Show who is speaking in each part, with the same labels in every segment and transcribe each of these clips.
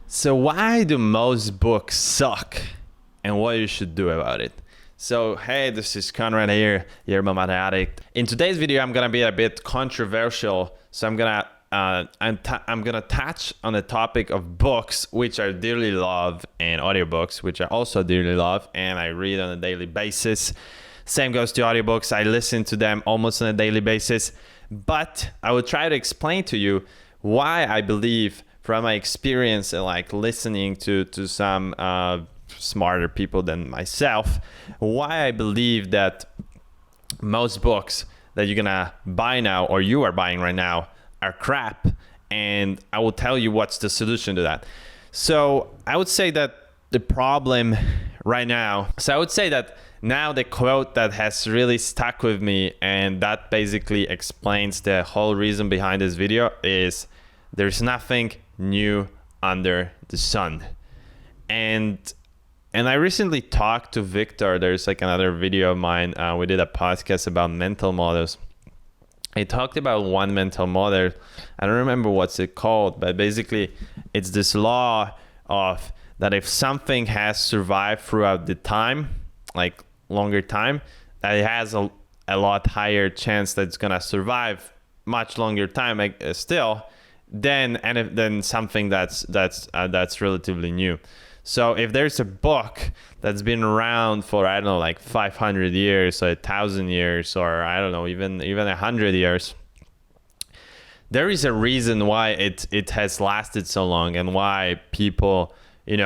Speaker 1: So why do most books suck and what you should do about it? So hey, this is Konrad here, Yerba, Addict. In today's video, I'm gonna be a bit controversial. So I'm gonna touch on the topic of books, which I dearly love, and audiobooks, which I also dearly love, and I read on a daily basis. Same goes to audiobooks. I listen to them almost on a daily basis. But I will try to explain to you why I believe, from my experience and like listening to some smarter people than myself, why I believe that most books that you're gonna buy now or you are buying right now are crap, and I will tell you what's the solution to that. So I would say that the problem right now, now the quote that has really stuck with me, and that basically explains the whole reason behind this video, is there's nothing new under the sun. And I recently talked to Victor. There's like another video of mine. We did a podcast about mental models. I talked about one mental model. I don't remember what's it called, but basically it's this law of that if something has survived throughout the time, like longer time, that it has a lot higher chance that it's gonna survive much longer time still than something that's relatively new. So if there's a book that's been around for, I don't know, like 500 years or 1,000 years, or I don't know, even 100 years, there is a reason why it has lasted so long, and why people,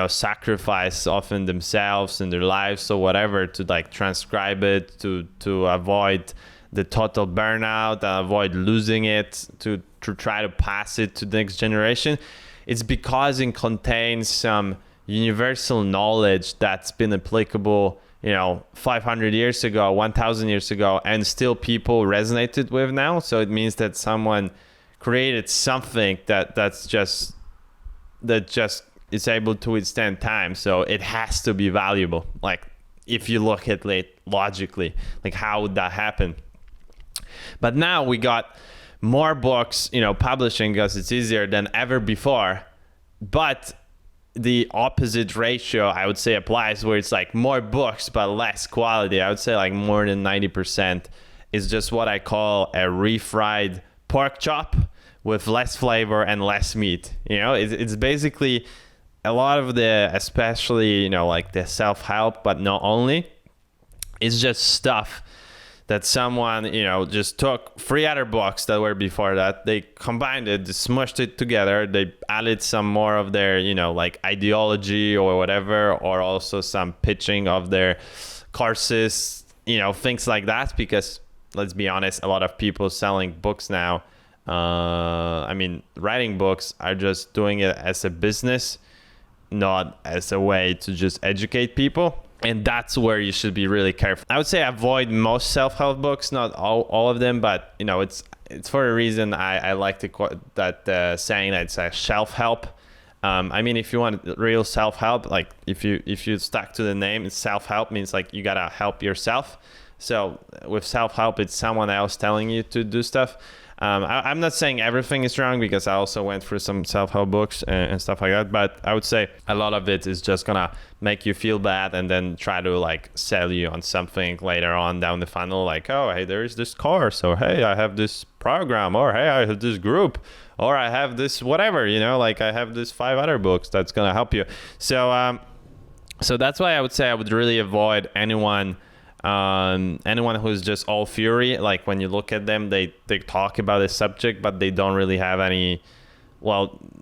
Speaker 1: sacrifice often themselves and their lives or whatever to like transcribe it, to avoid the total burnout, avoid losing it, to try to pass it to the next generation. It's because it contains some universal knowledge that's been applicable 500 years ago, 1,000 years ago, and still people resonated with now. So it means that someone created something that just is able to withstand time. So it has to be valuable. Like if you look at it logically, like how would that happen? But now we got more books, publishing, because it's easier than ever before. But the opposite ratio, I would say, applies, where it's like more books but less quality. I would say like more than 90% is just what I call a refried pork chop with less flavor and less meat. It's basically a lot of the, especially like the self-help, but not only, it's just stuff that someone, just took 3 other books that were before that, they combined it, they smushed it together, they added some more of their, like ideology or whatever, or also some pitching of their courses, things like that. Because let's be honest, a lot of people selling books now, writing books, are just doing it as a business, not as a way to just educate people. And that's where you should be really careful. I would say avoid most self-help books, not all of them, but it's for a reason. I like to quote that saying that it's a self-help. If you want real self-help, like if you stuck to the name, it's self-help, means like you gotta help yourself. So with self-help, it's someone else telling you to do stuff. I'm not saying everything is wrong, because I also went through some self-help books and stuff like that. But I would say a lot of it is just gonna make you feel bad, and then try to like sell you on something later on down the funnel. Like, oh, hey, there is this course, or hey, I have this program, or hey, I have this group, or I have this whatever. Like I have this 5 other books that's gonna help you. So that's why I would say I would really avoid anyone who's just all fury. Like when you look at them, they talk about a subject, but they don't really have any,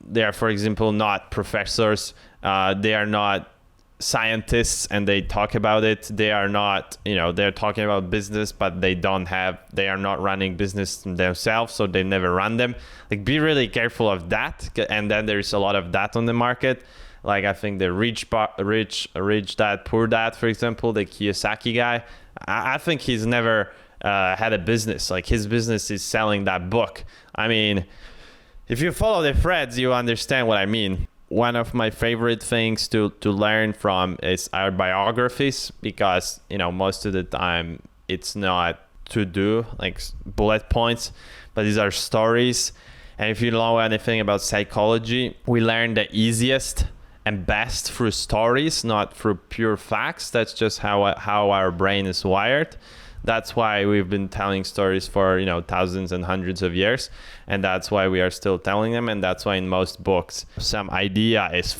Speaker 1: they are, for example, not professors, they are not scientists, and they talk about it. They are not, they're talking about business, but they are not running business themselves, so they never run them. Like, be really careful of that. And then there's a lot of that on the market. Like I think the rich dad, poor dad, for example, the Kiyosaki guy, I think he's never had a business. Like his business is selling that book. If you follow the threads, you understand what I mean. One of my favorite things to learn from is our biographies, because most of the time it's not to do like bullet points, but these are stories. And if you know anything about psychology, we learn the easiest and best through stories, not through pure facts. That's just how our brain is wired. That's why we've been telling stories for, thousands and hundreds of years. And that's why we are still telling them. And that's why in most books, some idea is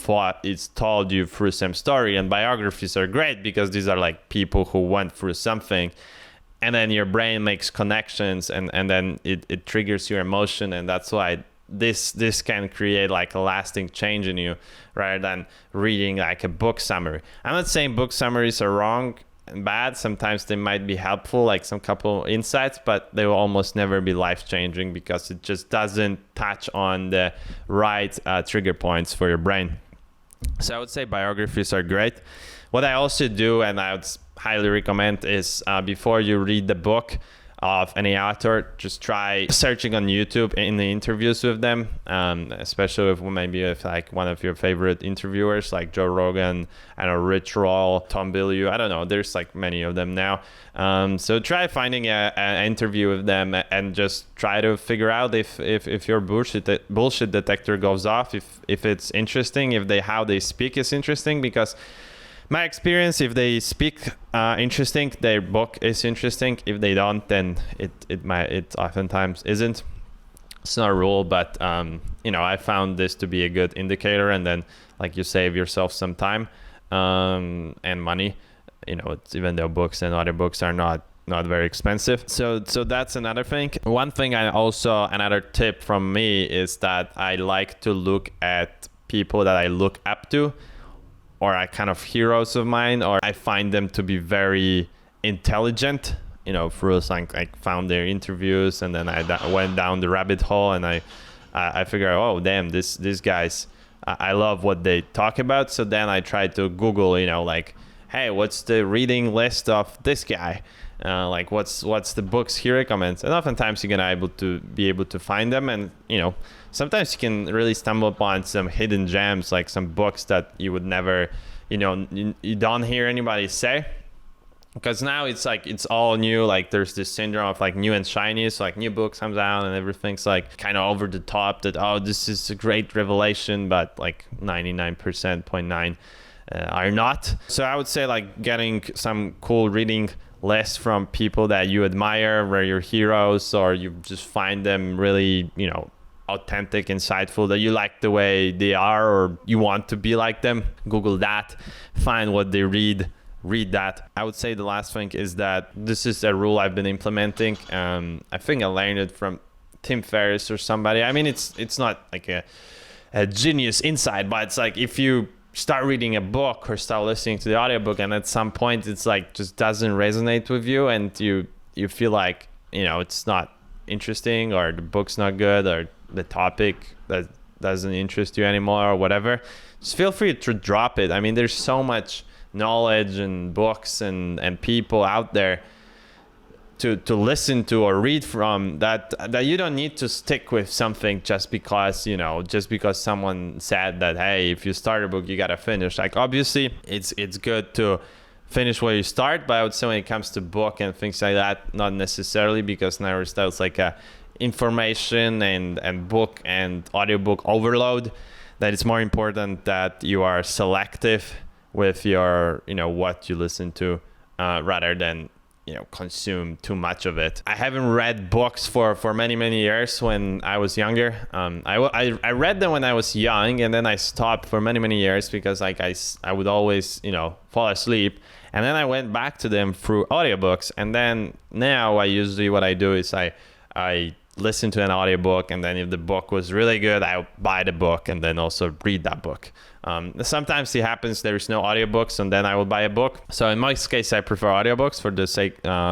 Speaker 1: told you through some story. And biographies are great because these are like people who went through something. And then your brain makes connections and then it triggers your emotion. And that's why this can create like a lasting change in you rather than reading like a book summary. I'm not saying book summaries are wrong and bad. Sometimes they might be helpful, like some couple insights, but they will almost never be life-changing because it just doesn't touch on the right trigger points for your brain. So I would say biographies are great. What I also do, and I would highly recommend, is before you read the book of any author, just try searching on YouTube in the interviews with them, especially if maybe if like one of your favorite interviewers like Joe Rogan, Rich Roll, Tom Bilyeu, I don't know, there's like many of them now. So try finding an interview with them and just try to figure out if your bullshit detector goes off, if it's interesting, how they speak is interesting. Because my experience, if they speak interesting, their book is interesting. If they don't, then it oftentimes isn't. It's not a rule, but I found this to be a good indicator. And then, like, you save yourself some time and money. Even though books and audiobooks are not very expensive. So that's another thing. One thing another tip from me is that I like to look at people that I look up to, or are kind of heroes of mine, or I find them to be very intelligent, through I found their interviews, and then I went down the rabbit hole, and I figured, oh damn, these guys, I love what they talk about. So then I tried to Google, hey, what's the reading list of this guy? What's the books he recommends? And oftentimes you're gonna be able to find them, and sometimes you can really stumble upon some hidden gems, like some books that you would never, you don't hear anybody say, because now it's all new. Like there's this syndrome of like new and shiny. So like new books comes out and everything's like kind of over the top, that this is a great revelation, but like 99.9% are not. So I would say like getting some cool reading list from people that you admire, where you're heroes, or you just find them really, authentic, insightful, that you like the way they are, or you want to be like them. Google that, find what they read that. I would say the last thing is that this is a rule I've been implementing. I think I learned it from Tim Ferriss or somebody. I mean, it's not like a genius insight, but it's like if you start reading a book or start listening to the audiobook, and at some point it's like just doesn't resonate with you, and you feel like it's not interesting, or the book's not good, or the topic that doesn't interest you anymore, or whatever, just feel free to drop it. I mean, there's so much knowledge and books and people out there to listen to or read from, that you don't need to stick with something just because someone said that, hey, if you start a book you gotta finish. Like obviously it's good to finish where you start, but I would say when it comes to book and things like that, not necessarily, because now it's like a information and book and audiobook overload, that it's more important that you are selective with your what you listen to, rather than consume too much of it. I haven't read books for many years. When I was younger, I read them when I was young, and then I stopped for many years because like I would always fall asleep, and then I went back to them through audiobooks. And then now what I do is I listen to an audiobook, and then if the book was really good, I'll buy the book and then also read that book. Sometimes it happens there's no audiobooks, and then I will buy a book. So in my case, I prefer audiobooks for the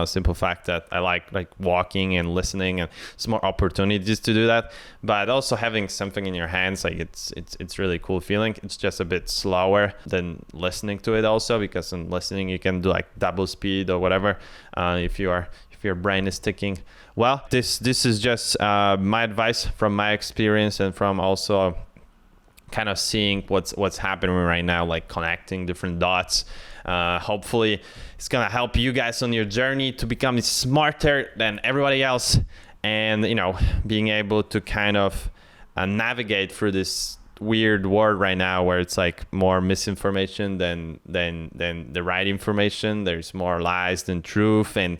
Speaker 1: simple fact that I like walking and listening, and it's more opportunities to do that. But also having something in your hands, like it's really cool feeling. It's just a bit slower than listening to it also, because in listening you can do like double speed or whatever, if your brain is ticking. Well, this is just my advice from my experience, and from also kind of seeing what's happening right now, like connecting different dots. Hopefully it's gonna help you guys on your journey to become smarter than everybody else, and being able to kind of navigate through this weird world right now where it's like more misinformation than the right information. There's more lies than truth, and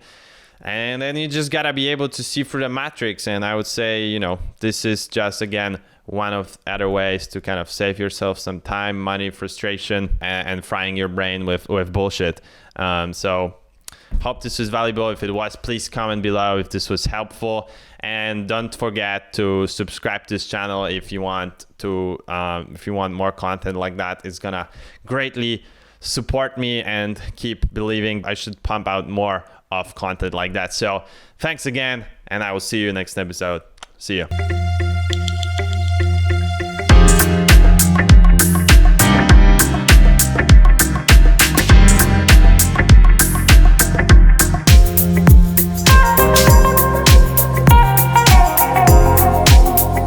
Speaker 1: then you just gotta be able to see through the matrix. And I would say, you know, this is just, again, one of other ways to kind of save yourself some time, money, frustration, and frying your brain with bullshit. So hope this was valuable. If it was, please comment below if this was helpful, and don't forget to subscribe to this channel if you want to. If you want more content like that, it's gonna greatly support me and keep believing I should pump out more of content like that. So thanks again, and I will see you next episode. See you.